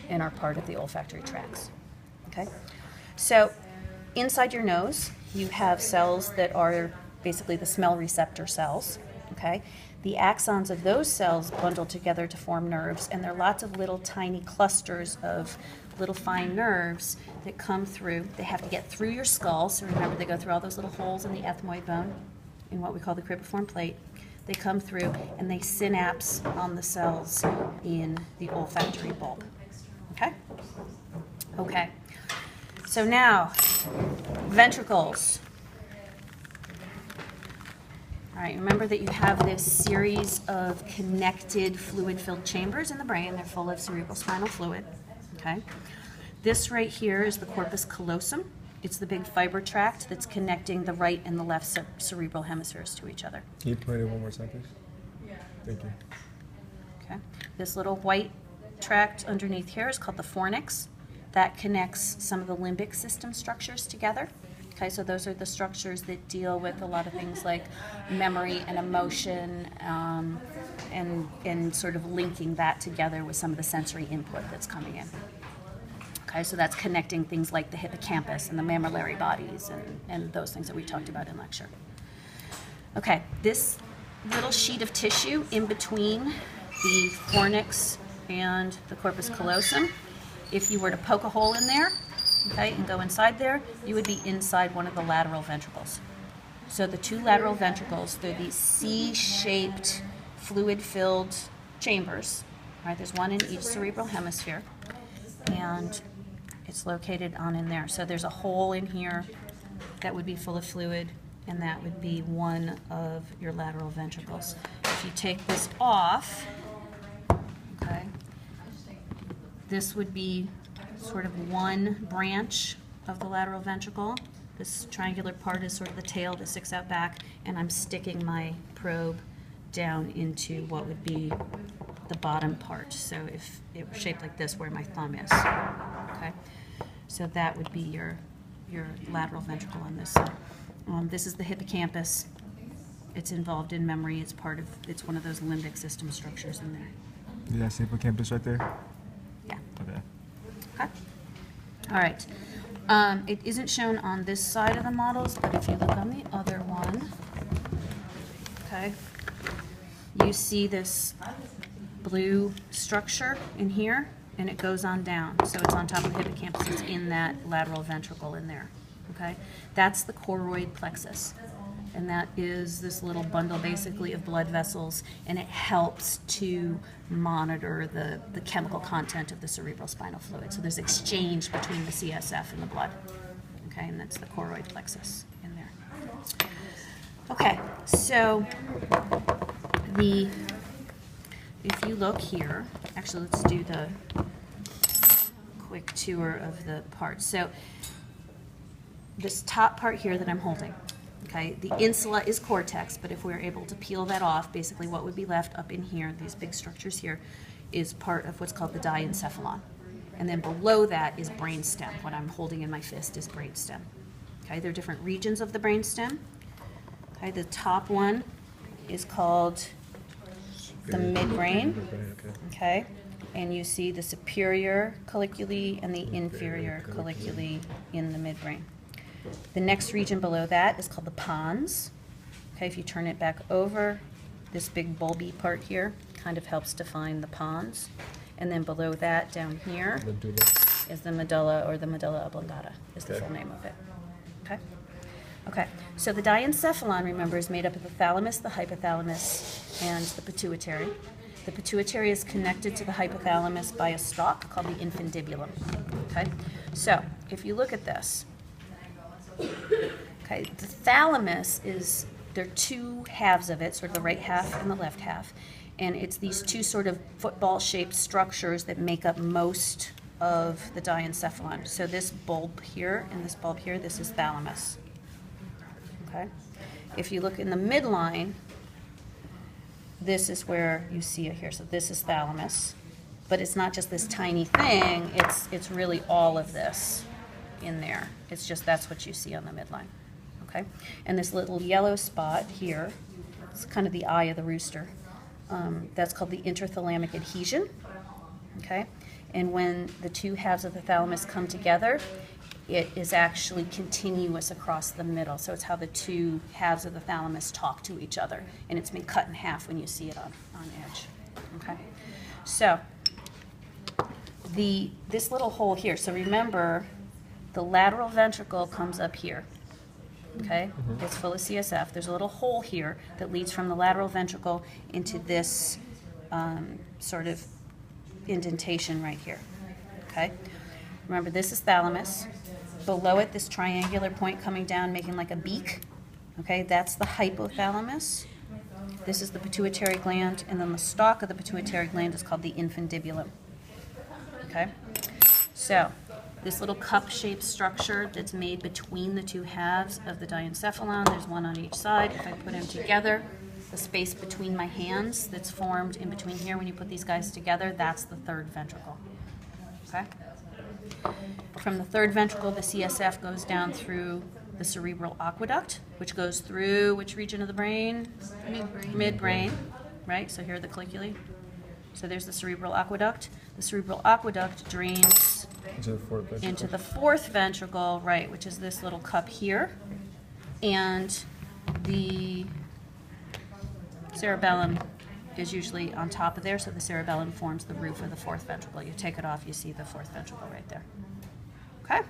and are part of the olfactory tracts. Okay, so inside your nose you have cells that are basically the smell receptor cells. Okay, the axons of those cells bundle together to form nerves, and there are lots of little tiny clusters of little fine nerves that come through. They have to get through your skull, so remember they go through all those little holes in the ethmoid bone in what we call the cribriform plate. They come through and they synapse on the cells in the olfactory bulb. Okay? Okay. So now, ventricles. All right, remember that you have this series of connected fluid-filled chambers in the brain. They're full of cerebrospinal fluid. Okay? This right here is the corpus callosum. It's the big fiber tract that's connecting the right and the left cerebral hemispheres to each other. Can you point it one more time, please? Thank you. Okay. This little white tract underneath here is called the fornix. That connects some of the limbic system structures together. Okay, so those are the structures that deal with a lot of things like memory and emotion, and sort of linking that together with some of the sensory input that's coming in. Okay, so that's connecting things like the hippocampus and the mammillary bodies and those things that we talked about in lecture. Okay, this little sheet of tissue in between the fornix and the corpus callosum, if you were to poke a hole in there, okay, and go inside there, you would be inside one of the lateral ventricles. So the two lateral ventricles, they're these C-shaped fluid-filled chambers. Right, there's one in each cerebral hemisphere, and it's located on in there. So there's a hole in here that would be full of fluid, and that would be one of your lateral ventricles. If you take this off, okay, this would be sort of one branch of the lateral ventricle. This triangular part is sort of the tail that sticks out back, and I'm sticking my probe down into what would be the bottom part. So if it was shaped like this, where my thumb is, okay? So that would be your lateral ventricle on this side. This is the hippocampus. It's involved in memory. It's one of those limbic system structures in there. Yeah, that's hippocampus right there? Yeah. Okay. Okay. All right. It isn't shown on this side of the models, but if you look on the other one, okay, you see this blue structure in here, and it goes on down. So it's on top of the hippocampus. It's in that lateral ventricle in there. Okay? That's the choroid plexus. And that is this little bundle basically of blood vessels, and it helps to monitor the chemical content of the cerebrospinal fluid. So there's exchange between the CSF and the blood. Okay, and that's the choroid plexus in there. Okay, so if you look here, actually let's do the quick tour of the parts. So this top part here that I'm holding, okay, the insula is cortex, but if we were able to peel that off, basically what would be left up in here, these big structures here, is part of what's called the diencephalon. And then below that is brainstem. What I'm holding in my fist is brainstem. Okay, there are different regions of the brainstem. Okay, the top one is called the midbrain. Okay, and you see the superior colliculi and the inferior colliculi in the midbrain. The next region below that is called the pons. Okay, if you turn it back over, this big bulby part here kind of helps define the pons. And then below that, down here, is the medulla, or the medulla oblongata is the full name of it. Okay? Okay, so the diencephalon, remember, is made up of the thalamus, the hypothalamus, and the pituitary. The pituitary is connected to the hypothalamus by a stalk called the infundibulum. Okay, so if you look at this, okay, the thalamus is, there are two halves of it, sort of the right half and the left half, and it's these two sort of football-shaped structures that make up most of the diencephalon. So this bulb here and this bulb here, this is thalamus. Okay, if you look in the midline, this is where you see it here. So this is thalamus, but it's not just this tiny thing. It's really all of this in there. It's just, that's what you see on the midline. Okay, and this little yellow spot here, it's kind of the eye of the rooster. That's called the interthalamic adhesion. okay? And when the two halves of the thalamus come together, it is actually continuous across the middle. So it's how the two halves of the thalamus talk to each other. And it's been cut in half when you see it on edge, okay? So this little hole here, so remember, the lateral ventricle comes up here, okay? It's full of CSF. There's a little hole here that leads from the lateral ventricle into this sort of indentation right here, okay? Remember, this is thalamus. Below it, this triangular point coming down, making like a beak, okay? That's the hypothalamus. This is the pituitary gland, and then the stalk of the pituitary gland is called the infundibulum, okay? So this little cup-shaped structure that's made between the two halves of the diencephalon, there's one on each side. If I put them together, the space between my hands that's formed in between here when you put these guys together, that's the third ventricle, okay? From the third ventricle, the CSF goes down through the cerebral aqueduct, which goes through which region of the brain? Midbrain, right? So here are the colliculi. So there's the cerebral aqueduct. The cerebral aqueduct drains into the fourth ventricle, right, which is this little cup here. And the cerebellum is usually on top of there, so the cerebellum forms the roof of the fourth ventricle. You take it off, you see the fourth ventricle right there. Okay?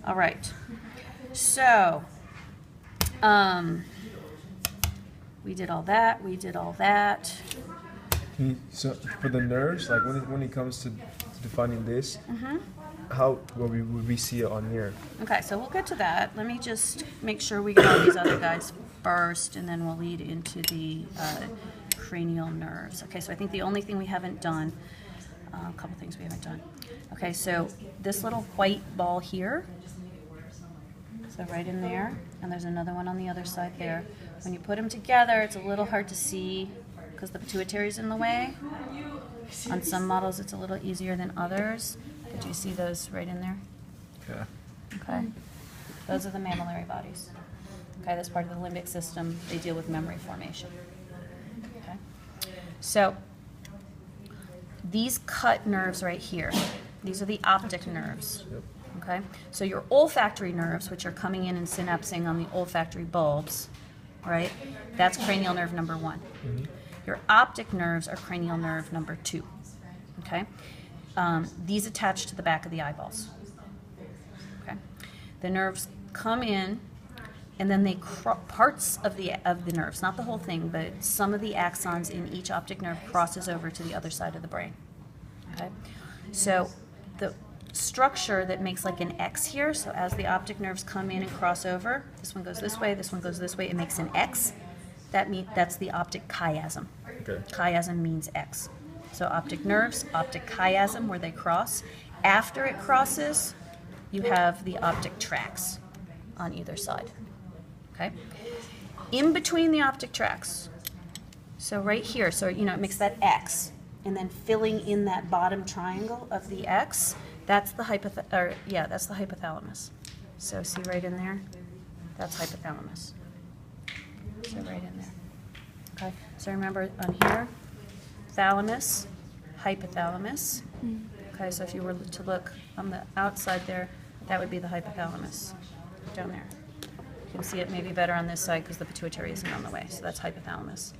All right. So, we did all that, we did all that. So for the nerves, like when it comes to defining this, how would we see it on here? Okay, so we'll get to that. Let me just make sure we get all these other guys first, and then we'll lead into the cranial nerves. Okay, so I think the only thing we haven't done, a couple things we haven't done. Okay, so this little white ball here, so right in there, and there's another one on the other side there. When you put them together, it's a little hard to see because the pituitary is in the way. On some models, it's a little easier than others. But do you see those right in there? Yeah. Okay. Those are the mammillary bodies. Okay, that's part of the limbic system. They deal with memory formation. Okay. So these cut nerves right here, these are the optic nerves. Yep. Okay. So your olfactory nerves, which are coming in and synapsing on the olfactory bulbs, right? That's cranial nerve number 1. Your optic nerves are cranial nerve number 2. Okay. These attach to the back of the eyeballs. Okay. The nerves come in, and then they parts of the nerves, not the whole thing, but some of the axons in each optic nerve crosses over to the other side of the brain. Okay. So the structure that makes like an X here, so as the optic nerves come in and cross over, this one goes this way, this one goes this way, it makes an X. That's the optic chiasm. Okay. Chiasm means X. So optic nerves, optic chiasm, where they cross. After it crosses, you have the optic tracts on either side. Okay? In between the optic tracts, so right here, so it makes that X, and then filling in that bottom triangle of the X, that's the hypothalamus. So see right in there? That's hypothalamus. So right in there. Okay, so remember on here, thalamus, hypothalamus. Okay, so if you were to look on the outside there, that would be the hypothalamus down there. You can see it maybe better on this side because the pituitary isn't on the way, so that's hypothalamus.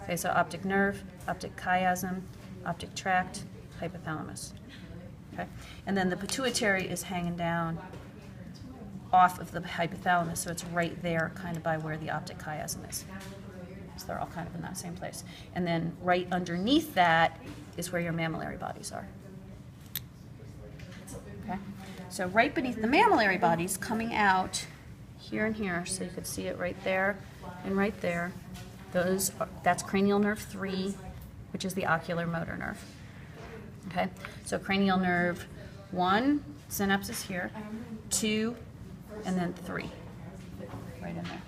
Okay, so optic nerve, optic chiasm, optic tract, hypothalamus. Okay, and then the pituitary is hanging down off of the hypothalamus, so it's right there kind of by where the optic chiasm is. So they're all kind of in that same place. And then right underneath that is where your mammillary bodies are. Okay? So right beneath the mammillary bodies, coming out here and here, so you could see it right there and right there, that's cranial nerve 3, which is the ocular motor nerve. Okay? So cranial nerve 1, synapses here, 2, and then 3, right in there.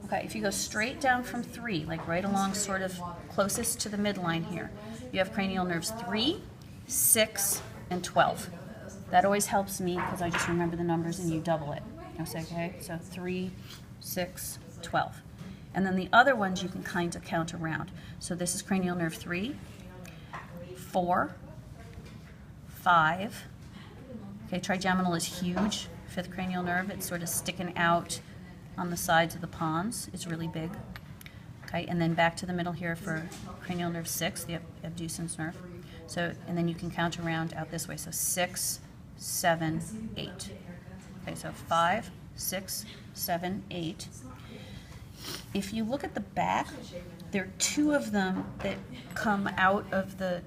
Okay, if you go straight down from 3, like right along sort of closest to the midline here, you have cranial nerves 3, 6, and 12. That always helps me because I just remember the numbers and you double it. Okay, so 3, 6, 12. And then the other ones you can kind of count around. So this is cranial nerve 3, 4, 5. Okay, trigeminal is huge. Fifth cranial nerve, it's sort of sticking out on the sides of the pons. It's really big. Okay, and then back to the middle here for cranial nerve 6, the abducens nerve. So, and then you can count around out this way. So 6, 7, 8. Okay, so 5, 6, 7, 8. If you look at the back, there are 2 of them that come out of the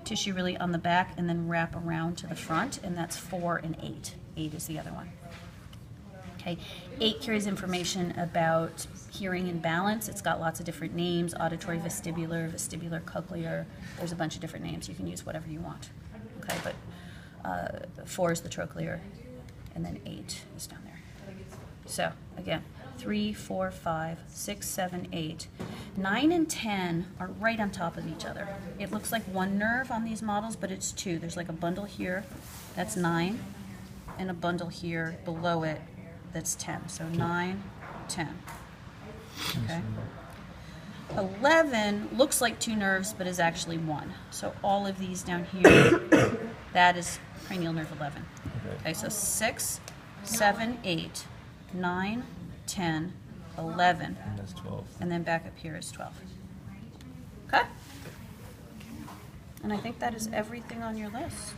tissue really on the back and then wrap around to the front, and that's 4 and 8. 8 is the other one. Okay, 8 carries information about hearing and balance. It's got lots of different names: auditory vestibular, vestibular cochlear. There's a bunch of different names. You can use whatever you want. Okay, but 4 is the trochlear, and then 8 is down there. So again, 3, 4, 5, 6, 7, 8. 9 and 10 are right on top of each other. It looks like one nerve on these models, but it's 2. There's like a bundle here, that's 9, and a bundle here below it, that's 10. So 9, 10. Okay. 11 looks like 2 nerves, but is actually 1. So all of these down here, that is cranial nerve 11. Okay, so 6, 7, 8, 9, 10, 11. And that's 12. And then back up here is 12. Okay? And I think that is everything on your list.